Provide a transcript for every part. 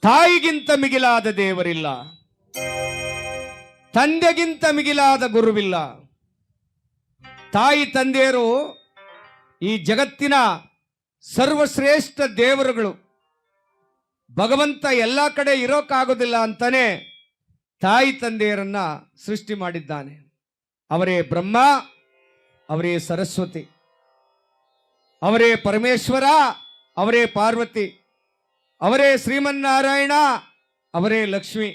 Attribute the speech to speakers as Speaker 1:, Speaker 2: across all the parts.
Speaker 1: ತಾಯಿಗಿಂತ ಮಿಗಿಲಾದ ದೇವರಿಲ್ಲ, ತಂದೆಗಿಂತ ಮಿಗಿಲಾದ ಗುರುವಿಲ್ಲ. ತಾಯಿ ತಂದೆಯರು ಈ ಜಗತ್ತಿನ ಸರ್ವಶ್ರೇಷ್ಠ ದೇವರುಗಳು. ಭಗವಂತ ಎಲ್ಲ ಕಡೆ ಇರೋಕ್ಕಾಗೋದಿಲ್ಲ ಅಂತಾನೆ ತಾಯಿ ತಂದೆಯರನ್ನ ಸೃಷ್ಟಿ ಮಾಡಿದ್ದಾನೆ. ಅವರೇ ಬ್ರಹ್ಮ, ಅವರೇ ಸರಸ್ವತಿ, ಅವರೇ ಪರಮೇಶ್ವರ, ಅವರೇ ಪಾರ್ವತಿ, ಅವರೇ ಶ್ರೀಮನ್ನಾರಾಯಣ, ಅವರೇ ಲಕ್ಷ್ಮಿ.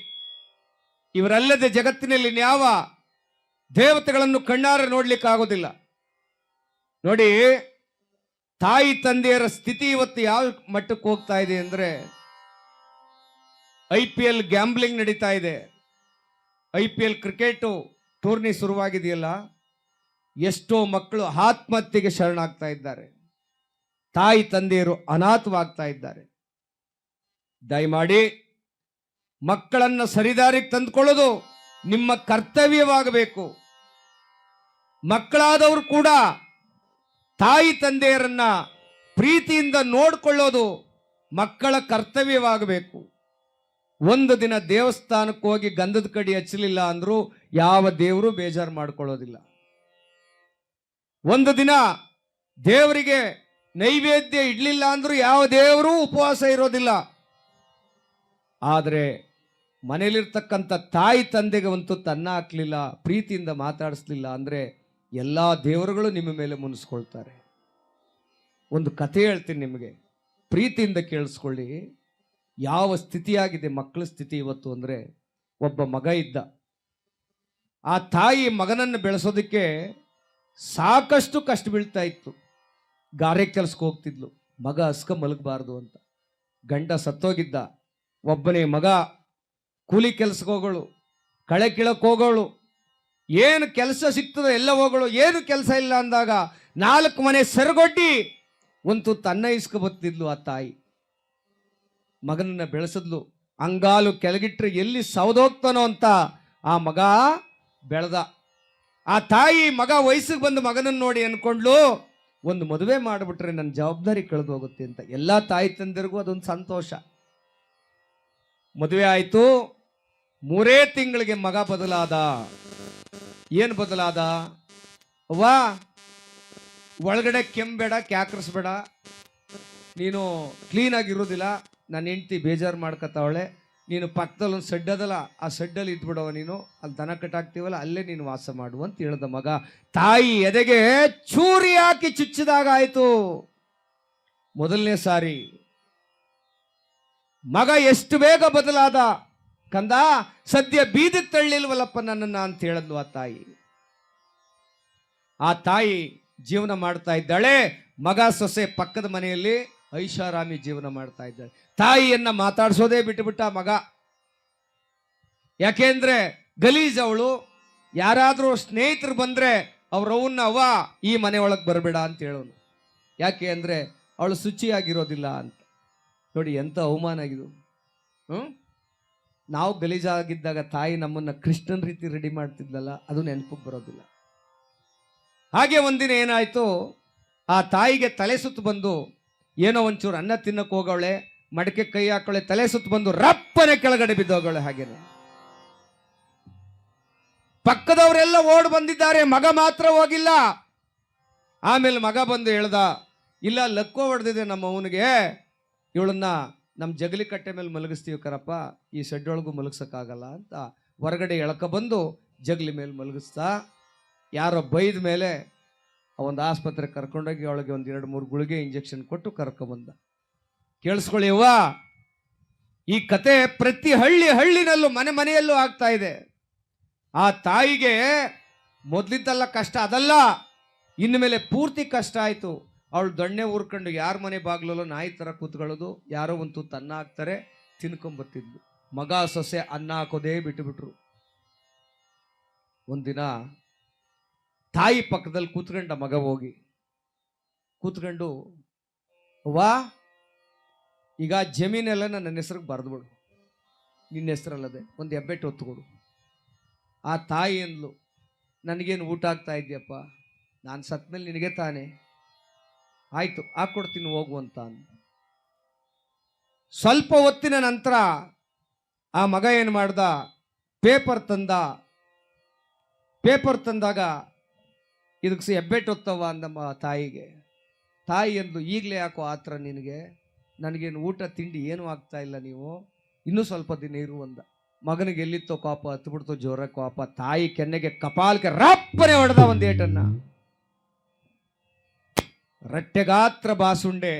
Speaker 1: ಇವರಲ್ಲದೆ ಜಗತ್ತಿನಲ್ಲಿ ಯಾವ ದೇವತೆಗಳನ್ನು ಕಣ್ಣಾರೆ ನೋಡ್ಲಿಕ್ಕಾಗೋದಿಲ್ಲ. ನೋಡಿ, ತಾಯಿ ತಂದೆಯರ ಸ್ಥಿತಿ ಇವತ್ತು ಯಾವ ಮಟ್ಟಕ್ಕೆ ಹೋಗ್ತಾ ಇದೆ ಅಂದ್ರೆ, IPL ಗ್ಯಾಂಬ್ಲಿಂಗ್ ನಡೀತಾ ಇದೆ. IPL ಕ್ರಿಕೆಟ್ ಟೂರ್ನಿ ಶುರುವಾಗಿದೆಯಲ್ಲ, ಎಷ್ಟೋ ಮಕ್ಕಳು ಆತ್ಮಹತ್ಯೆಗೆ ಶರಣಾಗ್ತಾ ಇದ್ದಾರೆ. ತಾಯಿ ತಂದೆಯರು ಅನಾಥವಾಗ್ತಾ ಇದ್ದಾರೆ. ದಯಮಾಡಿ ಮಕ್ಕಳನ್ನು ಸರಿದಾರಿಗೆ ತಂದುಕೊಳ್ಳೋದು ನಿಮ್ಮ ಕರ್ತವ್ಯವಾಗಬೇಕು. ಮಕ್ಕಳಾದವರು ಕೂಡ ತಾಯಿ ತಂದೆಯರನ್ನ ಪ್ರೀತಿಯಿಂದ ನೋಡಿಕೊಳ್ಳೋದು ಮಕ್ಕಳ ಕರ್ತವ್ಯವಾಗಬೇಕು. ಒಂದು ದಿನ ದೇವಸ್ಥಾನಕ್ಕೆ ಹೋಗಿ ಗಂಧದ ಕಡಿ ಹಚ್ಚಲಿಲ್ಲ ಅಂದ್ರೂ ಯಾವ ದೇವರು ಬೇಜಾರು ಮಾಡ್ಕೊಳ್ಳೋದಿಲ್ಲ. ಒಂದು ದಿನ ದೇವರಿಗೆ ನೈವೇದ್ಯ ಇಡ್ಲಿಲ್ಲ ಅಂದ್ರೂ ಯಾವ ದೇವರು ಉಪವಾಸ ಇರೋದಿಲ್ಲ. ಆದರೆ ಮನೇಲಿರ್ತಕ್ಕಂಥ ತಾಯಿ ತಂದೆಗೆ ಒಂದು ತನ್ನ ಹಾಕ್ಲಿಲ್ಲ, ಪ್ರೀತಿಯಿಂದ ಮಾತಾಡಿಸ್ಲಿಲ್ಲ ಅಂದ್ರೆ ಎಲ್ಲಾ ದೇವರುಗಳು ನಿಮ್ಮ ಮೇಲೆ ಮುನಿಸ್ಕೊಳ್ತಾರೆ. ಒಂದು ಕಥೆ ಹೇಳ್ತೀನಿ ನಿಮಗೆ, ಪ್ರೀತಿಯಿಂದ ಕೇಳಿಸ್ಕೊಳ್ಳಿ. ಯಾವ ಸ್ಥಿತಿಯಾಗಿದೆ ಮಕ್ಕಳ ಸ್ಥಿತಿ ಇವತ್ತು ಅಂದ್ರೆ, ಒಬ್ಬ ಮಗ ಇದ್ದ. ಆ ತಾಯಿ ಮಗನನ್ನು ಬೆಳೆಸೋದಕ್ಕೆ ಸಾಕಷ್ಟು ಕಷ್ಟ ಬೀಳ್ತಾ ಇತ್ತು. ಗಾರೆ ಕೆಲ್ಸಕ್ಕೆ ಹೋಗ್ತಿದ್ಲು, ಮಗ ಹಸ್ಕ ಮಲಗಬಾರ್ದು ಅಂತ. ಗಂಡ ಸತ್ತೋಗಿದ್ದ. ಒಬ್ಬನೇ ಮಗ ಕೂಲಿ ಕೆಲ್ಸಕ್ಕೆ ಹೋಗೋಳು, ಕಳೆ ಕೀಳಕ್ಕೆ ಹೋಗೋಳು, ಏನು ಕೆಲಸ ಸಿಗ್ತದೋ ಎಲ್ಲ ಹೋಗೋಳು. ಏನು ಕೆಲಸ ಇಲ್ಲ ಅಂದಾಗ 4 ಮನೆ ಸೆರಗೊಡ್ಡಿ ಒಂದು ತನ್ನ ಇಸ್ಕ ಬತ್ತಿದ್ಲು ಆ ತಾಯಿ. ಮಗನನ್ನ ಬೆಳೆಸಿದ್ಲು. ಅಂಗಾಲು ಕೆಳಗಿಟ್ರೆ ಎಲ್ಲಿ ಸೌದೋಗ್ತಾನೋ ಅಂತ ಆ ಮಗ ಬೆಳೆದ. ಆ ತಾಯಿ ಮಗ ವಯಸ್ಸಿಗೆ ಬಂದು ಮಗನನ್ನು ನೋಡಿ ಅನ್ಕೊಂಡ್ಲು, ಒಂದು ಮದುವೆ ಮಾಡಿಬಿಟ್ರೆ ನನ್ನ ಜವಾಬ್ದಾರಿ ಕಳೆದು ಹೋಗುತ್ತೆ ಅಂತ. ಎಲ್ಲ ತಾಯಿ ತಂದೆರಿಗೂ ಅದೊಂದು ಸಂತೋಷ. ಮದುವೆ ಆಯ್ತು. 3 ತಿಂಗಳಿಗೆ ಮಗ ಬದಲಾದ. ಏನು ಬದಲಾದ? ಅವ್ವ, ಒಳಗಡೆ ಕೆಂಬೇಡ, ಕ್ಯಾಕರಿಸ್ಬೇಡ, ನೀನು ಕ್ಲೀನ್ ಆಗಿರೋದಿಲ್ಲ, ನನ್ನ ಹೆಂಡ್ತಿ ಬೇಜಾರು ಮಾಡ್ಕೊತಾವಳೆ, ನೀನು ಪಕ್ಕದಲ್ಲಿ ಒಂದು ಸೆಡ್ ಅದಲ್ಲ, ಆ ಸೆಡ್ಡಲ್ಲಿ ಇದ್ಬಿಡವ, ನೀನು ಅಲ್ಲಿ ದನ ಕಟ್ಟಾಕ್ತೀವಲ್ಲ ಅಲ್ಲೇ ನೀನು ವಾಸ ಮಾಡು ಅಂತ ಹೇಳ್ದ ಮಗ. ತಾಯಿ ಎದೆಗೆ ಚೂರಿ ಹಾಕಿ ಚುಚ್ಚಿದಾಗ ಆಯ್ತು ಮೊದಲನೇ ಸಾರಿ. ಮಗ ಎಷ್ಟು ಬೇಗ ಬದಲಾದ. ಕಂದ, ಸದ್ಯ ಬೀದಿಗೆ ತಳ್ಳಿಲ್ವಲ್ಲಪ್ಪ ನನ್ನನ್ನ ಅಂತ ಹೇಳಿದ್ಲು ಆ ತಾಯಿ. ಆ ತಾಯಿ ಜೀವನ ಮಾಡ್ತಾ ಇದ್ದಾಳೆ. ಮಗ ಸೊಸೆ ಪಕ್ಕದ ಮನೆಯಲ್ಲಿ ಐಷಾರಾಮಿ ಜೀವನ ಮಾಡ್ತಾ ಇದ್ದಾಳೆ. ತಾಯಿಯನ್ನ ಮಾತಾಡ್ಸೋದೇ ಬಿಟ್ಟುಬಿಟ್ಟ ಮಗ. ಯಾಕೆಂದ್ರೆ ಗಲೀಜ್ ಅವಳು. ಯಾರಾದ್ರೂ ಸ್ನೇಹಿತರು ಬಂದ್ರೆ ಅವ್ರವನ್ನ, ಅವ್ವ ಈ ಮನೆ ಒಳಗೆ ಬರಬೇಡ ಅಂತ ಹೇಳೋನು. ಯಾಕೆ ಅಂದ್ರೆ ಅವಳು ಶುಚಿಯಾಗಿರೋದಿಲ್ಲ ಅಂತ. ನೋಡಿ ಎಂತ ಅವಮಾನ ಆಗಿದು. ನಾವು ಗಲೀಜಾಗಿದ್ದಾಗ ತಾಯಿ ನಮ್ಮನ್ನ ಕೃಷ್ಣನ್ ರೀತಿ ರೆಡಿ ಮಾಡ್ತಿದ್ಲಲ್ಲ, ಅದು ನೆನಪಿಗೆ ಬರೋದಿಲ್ಲ. ಹಾಗೆ ಒಂದಿನ ಏನಾಯ್ತು, ಆ ತಾಯಿಗೆ ತಲೆ ಸುತ್ತು ಬಂದು, ಏನೋ ಒಂಚೂರು ಅನ್ನ ತಿನ್ನಕ್ಕೆ ಹೋಗವಳೆ, ಮಡಕೆ ಕೈ ಹಾಕೊಳ್ಳೆ, ತಲೆ ಸುತ್ತು ಬಂದು ರಪ್ಪನೆ ಕೆಳಗಡೆ ಬಿದ್ದೋಗವಳೆ. ಹಾಗೇನೆ ಪಕ್ಕದವರೆಲ್ಲ ಓಡ್ ಬಂದಿದ್ದಾರೆ, ಮಗ ಮಾತ್ರ ಹೋಗಿಲ್ಲ. ಆಮೇಲೆ ಮಗ ಬಂದು ಹೇಳ್ದ, ಇಲ್ಲ ಲಕ್ಕೋ ಹೊಡೆದಿದೆ ನಮ್ಮ ಅವನಿಗೆ, ಇವಳನ್ನ ನಮ್ಮ ಜಗಲಿ ಕಟ್ಟೆ ಮೇಲೆ ಮಲಗಿಸ್ತೀವಿ ಕರಪ್ಪ, ಈ ಶೆಡ್ ಒಳಗೂ ಮಲಗಿಸೋಕ್ಕಾಗಲ್ಲ ಅಂತ ಹೊರಗಡೆ ಎಳ್ಕ ಬಂದು ಜಗಲಿ ಮೇಲೆ ಮಲಗಿಸ್ತಾ. ಯಾರೋ ಬೈದ ಮೇಲೆ ಒಂದು ಆಸ್ಪತ್ರೆ ಕರ್ಕೊಂಡೋಗಿ ಅವಳಿಗೆ ಒಂದು 2-3 ಗುಳಿಗೆ ಇಂಜೆಕ್ಷನ್ ಕೊಟ್ಟು ಕರ್ಕೊಂಬಂದ. ಕೇಳಿಸ್ಕೊಳ್ಳಿ ಅವ್ವ, ಈ ಕತೆ ಪ್ರತಿ ಹಳ್ಳಿನಲ್ಲೂ ಮನೆ ಮನೆಯಲ್ಲೂ ಆಗ್ತಾ ಇದೆ. ಆ ತಾಯಿಗೆ ಮೊದಲಿದ್ದಲ್ಲ ಕಷ್ಟ, ಅದಲ್ಲ, ಇನ್ನು ಮೇಲೆ ಪೂರ್ತಿ ಕಷ್ಟ ಆಯ್ತು. ಅವಳು ದೊಣ್ಣೆ ಊರ್ಕೊಂಡು ಯಾರ ಮನೆ ಬಾಗ್ಲಲ್ಲೋ ನಾಯಿ ತರ ಕೂತ್ಕೊಳ್ಳೋದು, ಯಾರೋ ಒಂದು ತನ್ನ ಹಾಕ್ತಾರೆ ತಿನ್ಕೊಂಬರ್ತಿದ್ಲು. ಮಗ ಸೊಸೆ ಅನ್ನ ಹಾಕೋದೇ ಬಿಟ್ಟುಬಿಟ್ರು. ಒಂದಿನ ತಾಯಿ ಪಕ್ಕದಲ್ಲಿ ಕೂತ್ಕೊಂಡ ಮಗ ಹೋಗಿ ಕೂತ್ಕೊಂಡು, ವಾ ಈಗ ಜಮೀನೆಲ್ಲ ನನ್ನ ಹೆಸರಿಗೆ ಬರೆದ್ಬಿಡು, ನಿನ್ನ ಹೆಸರಲ್ಲದೆ ಒಂದು ಹೆಬ್ಬೆಟ್ಟು ಹೊತ್ತುಕೊಡು. ಆ ತಾಯಿ ಅಂದ್ಲು, ನನಗೇನು ಊಟ ಆಗ್ತಾ ಇದೆಯಪ್ಪ, ನಾನು ಸತ್ಮೇಲೆ ನಿನಗೆ ತಾನೆ, ಆಯ್ತು ಹಾಕ್ಕೊಡ್ತೀನಿ ಹೋಗು ಅಂತ ಅಂದ. ಸ್ವಲ್ಪ ಹೊತ್ತಿನ ನಂತರ ಆ ಮಗ ಏನು ಮಾಡ್ದ, ಪೇಪರ್ ತಂದಾಗ ಇದಕ್ಕೆ ಹೆಬ್ಬೆಟ್ಟೊತ್ತವ ಅಂದಮ್ಮ ತಾಯಿಗೆ. ತಾಯಿ ಎಂದು ಈಗಲೇ ಯಾಕೋ ಆತ್ರ ನಿನಗೆ, ನನಗೇನು ಊಟ ತಿಂಡಿ ಏನೂ ಆಗ್ತಾ ಇಲ್ಲ, ನೀವು ಇನ್ನೂ ಸ್ವಲ್ಪ ದಿನ ಇರು ಅಂದ. ಮಗನಿಗೆ ಎಲ್ಲಿತ್ತೋ ಕೋಪ, ಹತ್ಬಿಡ್ತೋ ಜೋರ ಕೋಪ. ತಾಯಿ ಕೆನ್ನೆಗೆ ಕಪಾಲಕ್ಕೆ ರಪ್ಪನೆ ಹೊಡೆದ ಒಂದು ಏಟನ್ನ. ರಟ್ಟೆಗಾತ್ರ ಬಾಸುಂಡೆ.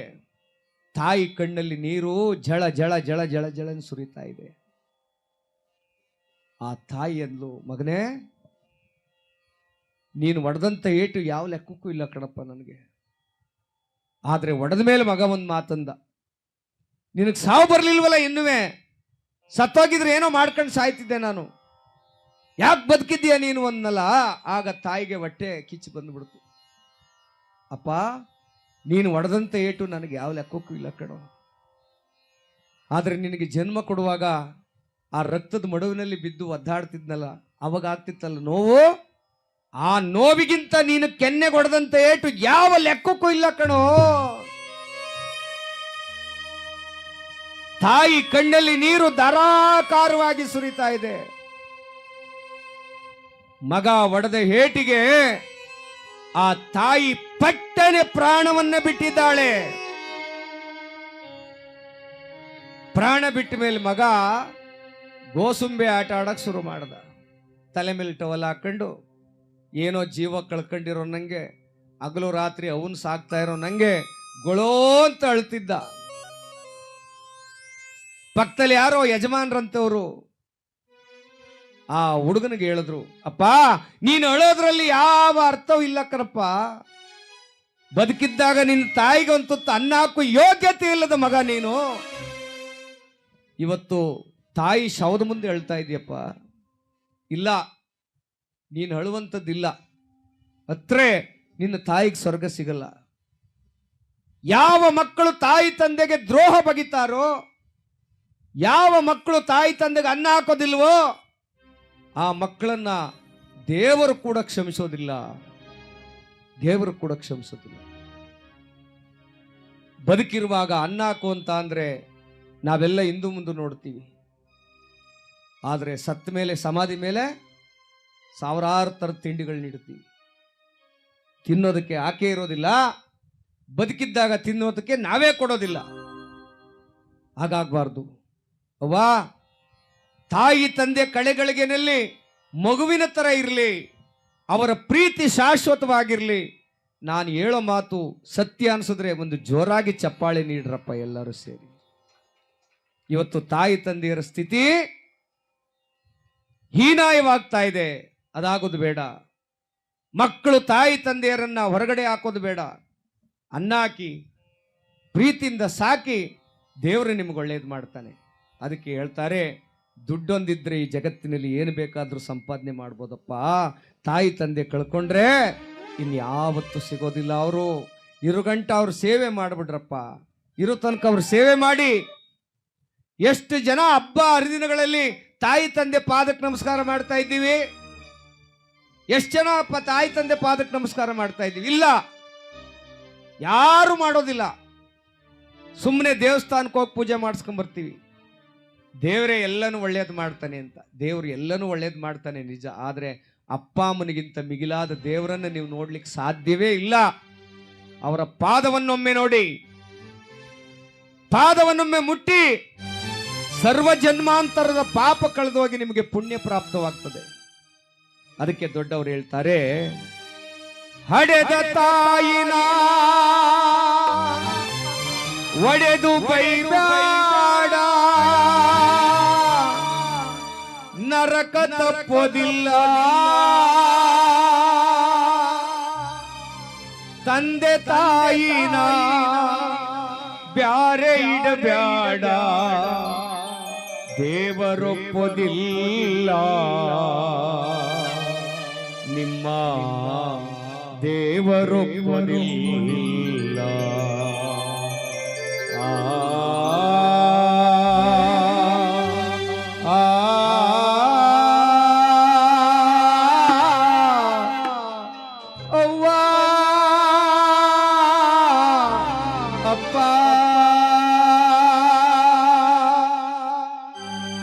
Speaker 1: ತಾಯಿ ಕಣ್ಣಲ್ಲಿ ನೀರು ಜಳ ಜಳ ಜಳ ಜಳ ಜಳನ್ ಸುರಿತಾ ಇದೆ. ಆ ತಾಯಿ ಅಂದ್ಲು, ಮಗನೇ ನೀನು ಒಡೆದಂತ ಏಟು ಯಾವ ಲೆಕ್ಕಕ್ಕೂ ಇಲ್ಲ ಕಣಪ್ಪ ನನಗೆ. ಆದ್ರೆ ಒಡೆದ ಮೇಲೆ ಮಗ ಒಂದು ಮಾತಂದ, ನಿನಗೆ ಸಾವು ಬರ್ಲಿಲ್ವಲ್ಲ, ಇನ್ನುವೆ ಸತ್ತೋಗಿದ್ರೆ ಏನೋ ಮಾಡ್ಕೊಂಡು ಸಾಯ್ತಿದ್ದೆ ನಾನು, ಯಾಕೆ ಬದುಕಿದ್ದೀಯ ನೀನು ಅನ್ನಲ್ಲ. ಆಗ ತಾಯಿಗೆ ಹೊಟ್ಟೆ ಕಿಚ್ಚು ಬಂದ್ಬಿಡ್ತು. ಅಪ್ಪ ನೀನು ಒಡೆದಂತ ಏಟು ನನಗೆ ಯಾವ ಲೆಕ್ಕಕ್ಕೂ ಇಲ್ಲ ಕಣೋ, ಆದ್ರೆ ನಿನಗೆ ಜನ್ಮ ಕೊಡುವಾಗ ಆ ರಕ್ತದ ಮಡುವಿನಲ್ಲಿ ಬಿದ್ದು ಒದ್ದಾಡ್ತಿದ್ನಲ್ಲ, ಅವಾಗ ಆಗ್ತಿತ್ತಲ್ಲ ನೋವು, ಆ ನೋವಿಗಿಂತ ನೀನು ಕೆನ್ನೆಗೊಡೆದಂತ ಏಟು ಯಾವ ಲೆಕ್ಕಕ್ಕೂ ಇಲ್ಲ ಕಣೋ. ತಾಯಿ ಕಣ್ಣಲ್ಲಿ ನೀರು ಧಾರಾಕಾರವಾಗಿ ಸುರಿತಾ ಇದೆ. ಮಗ ಒಡೆದ ಏಟಿಗೆ ಆ ತಾಯಿ ಪಟ್ಟನೆ ಪ್ರಾಣವನ್ನ ಬಿಟ್ಟಿದ್ದಾಳೆ. ಪ್ರಾಣ ಬಿಟ್ಟ ಮೇಲೆ ಮಗ ಗೋಸುಂಬೆ ಆಟ ಆಡಕ್ ಶುರು ಮಾಡ್ದ. ತಲೆ ಮೇಲೆ ಟವಲ್ ಹಾಕೊಂಡು ಏನೋ ಜೀವ ಕಳ್ಕೊಂಡಿರೋ ನಂಗೆ, ಹಗಲು ರಾತ್ರಿ ಅವನ್ ಸಾಕ್ತಾ ಇರೋ ನಂಗೆ ಗೊಳೋ ಅಂತ ಅಳ್ತಿದ್ದ. ಪಕ್ಕದಲ್ಲಿ ಯಾರೋ ಯಜಮಾನ್ರಂತವ್ರು ಆ ಹುಡುಗನಿಗೆ ಹೇಳಿದ್ರು, ಅಪ್ಪ ನೀನು ಅಳೋದ್ರಲ್ಲಿ ಯಾವ ಅರ್ಥವೂ ಇಲ್ಲ ಕಣಪ್ಪ, ಬದುಕಿದ್ದಾಗ ನಿನ್ನ ತಾಯಿಗೆ ಒಂದು ತುತ್ತು ಅನ್ನ ಹಾಕು ಯೋಗ್ಯತೆ ಇಲ್ಲದ ಮಗ ನೀನು, ಇವತ್ತು ತಾಯಿ ಶವದ ಮುಂದೆ ಅಳ್ತಾ ಇದೆಯಪ್ಪ. ಇಲ್ಲ, ನೀನು ಅಳುವಂಥದ್ದಿಲ್ಲ, ಅತ್ರೆ ನಿನ್ನ ತಾಯಿಗೆ ಸ್ವರ್ಗ ಸಿಗಲ್ಲ. ಯಾವ ಮಕ್ಕಳು ತಾಯಿ ತಂದೆಗೆ ದ್ರೋಹ ಬಗಿತಾರೋ, ಯಾವ ಮಕ್ಕಳು ತಾಯಿ ತಂದೆಗೆ ಅನ್ನ ಹಾಕೋದಿಲ್ವೋ, ಆ ಮಕ್ಕಳನ್ನ ದೇವರು ಕೂಡ ಕ್ಷಮಿಸೋದಿಲ್ಲ, ದೇವರು ಕೂಡ ಕ್ಷಮಿಸೋದಿಲ್ಲ. ಬದುಕಿರುವಾಗ ಅನ್ನ ಹಾಕು ಅಂತ ಅಂದ್ರೆ ನಾವೆಲ್ಲ ಹಿಂದು ಮುಂದೆ ನೋಡ್ತೀವಿ, ಆದರೆ ಸತ್ತ ಮೇಲೆ ಸಮಾಧಿ ಮೇಲೆ ಸಾವಿರಾರು ಥರದ ತಿಂಡಿಗಳು ನೀಡುತ್ತೀವಿ. ತಿನ್ನೋದಕ್ಕೆ ಆಕೆ ಇರೋದಿಲ್ಲ, ಬದುಕಿದ್ದಾಗ ತಿನ್ನೋದಕ್ಕೆ ನಾವೇ ಕೊಡೋದಿಲ್ಲ. ಹಾಗಾಗಬಾರ್ದು. ಅವ್ವಾ, ತಾಯಿ ತಂದೆ ಕಳೆಗಳಿಗೆನಲ್ಲಿ ಮಗುವಿನ ಥರ ಇರಲಿ, ಅವರ ಪ್ರೀತಿ ಶಾಶ್ವತವಾಗಿರಲಿ. ನಾನು ಹೇಳೋ ಮಾತು ಸತ್ಯ ಅನಿಸಿದ್ರೆ ಒಂದು ಜೋರಾಗಿ ಚಪ್ಪಾಳೆ ನೀಡ್ರಪ್ಪ ಎಲ್ಲರೂ ಸೇರಿ. ಇವತ್ತು ತಾಯಿ ತಂದೆಯರ ಸ್ಥಿತಿ ಹೀನಾಯವಾಗ್ತಾ ಇದೆ, ಅದಾಗೋದು ಬೇಡ. ಮಕ್ಕಳು ತಾಯಿ ತಂದೆಯರನ್ನ ಹೊರಗಡೆ ಹಾಕೋದು ಬೇಡ. ಅನ್ನ ಹಾಕಿ ಪ್ರೀತಿಯಿಂದ ಸಾಕಿ ದೇವರು ನಿಮ್ಗೆ ಒಳ್ಳೇದು ಮಾಡ್ತಾನೆ. ಅದಕ್ಕೆ ಹೇಳ್ತಾರೆ, ದುಡ್ಡೊಂದಿದ್ರೆ ಈ ಜಗತ್ತಿನಲ್ಲಿ ಏನು ಬೇಕಾದ್ರೂ ಸಂಪಾದನೆ ಮಾಡ್ಬೋದಪ್ಪ, ತಾಯಿ ತಂದೆ ಕಳ್ಕೊಂಡ್ರೆ ಇನ್ಯಾವತ್ತೂ ಸಿಗೋದಿಲ್ಲ. ಅವರು ಇರುಗಂಟ ಅವ್ರ ಸೇವೆ ಮಾಡ್ಬಿಡ್ರಪ್ಪ, ಇರೋ ತನಕ ಅವ್ರ ಸೇವೆ ಮಾಡಿ. ಎಷ್ಟು ಜನ ಹಬ್ಬ ಹರಿದಿನಗಳಲ್ಲಿ ತಾಯಿ ತಂದೆ ಪಾದಕ್ಕೆ ನಮಸ್ಕಾರ ಮಾಡ್ತಾ ಇದ್ದೀವಿ? ಎಷ್ಟು ಜನ ತಾಯಿ ತಂದೆ ಪಾದಕ್ಕೆ ನಮಸ್ಕಾರ ಮಾಡ್ತಾ ಇದ್ದೀವಿ? ಇಲ್ಲ, ಯಾರು ಮಾಡೋದಿಲ್ಲ. ಸುಮ್ಮನೆ ದೇವಸ್ಥಾನಕ್ಕೆ ಹೋಗಿ ಪೂಜೆ ಮಾಡಿಸ್ಕೊಂಡ್ ಬರ್ತೀವಿ. ದೇವರೇ ಎಲ್ಲನೂ ಒಳ್ಳೇದು ಮಾಡ್ತಾನೆ ಅಂತ. ದೇವರು ಎಲ್ಲನೂ ಒಳ್ಳೇದು ಮಾಡ್ತಾನೆ ನಿಜ, ಆದರೆ ಅಪ್ಪ ಅಮ್ಮನಿಗಿಂತ ಮಿಗಿಲಾದ ದೇವರನ್ನು ನೀವು ನೋಡ್ಲಿಕ್ಕೆ ಸಾಧ್ಯವೇ ಇಲ್ಲ. ಅವರ ಪಾದವನ್ನೊಮ್ಮೆ ನೋಡಿ, ಪಾದವನ್ನೊಮ್ಮೆ ಮುಟ್ಟಿ, ಸರ್ವ ಜನ್ಮಾಂತರದ ಪಾಪ ಕಳೆದೋಗಿ ನಿಮಗೆ ಪುಣ್ಯ ಪ್ರಾಪ್ತವಾಗ್ತದೆ. ಅದಕ್ಕೆ ದೊಡ್ಡವರು ಹೇಳ್ತಾರೆ, ಹಡೆದ ತಾಯಿನ ಒಡೆದು ಬೈಬೇಡ, ನರಕ ತಪ್ಪೋದಿಲ್ಲ. ತಂದೆ ತಾಯಿನ ಬ್ಯಾರೆ ಇಡಬೇಡ, ದೇವರೊಪ್ಪೋದಿಲ್ಲ. ನಿಮ್ಮ ದೇವರೊಪ್ಪೋದಿಲ್ಲ.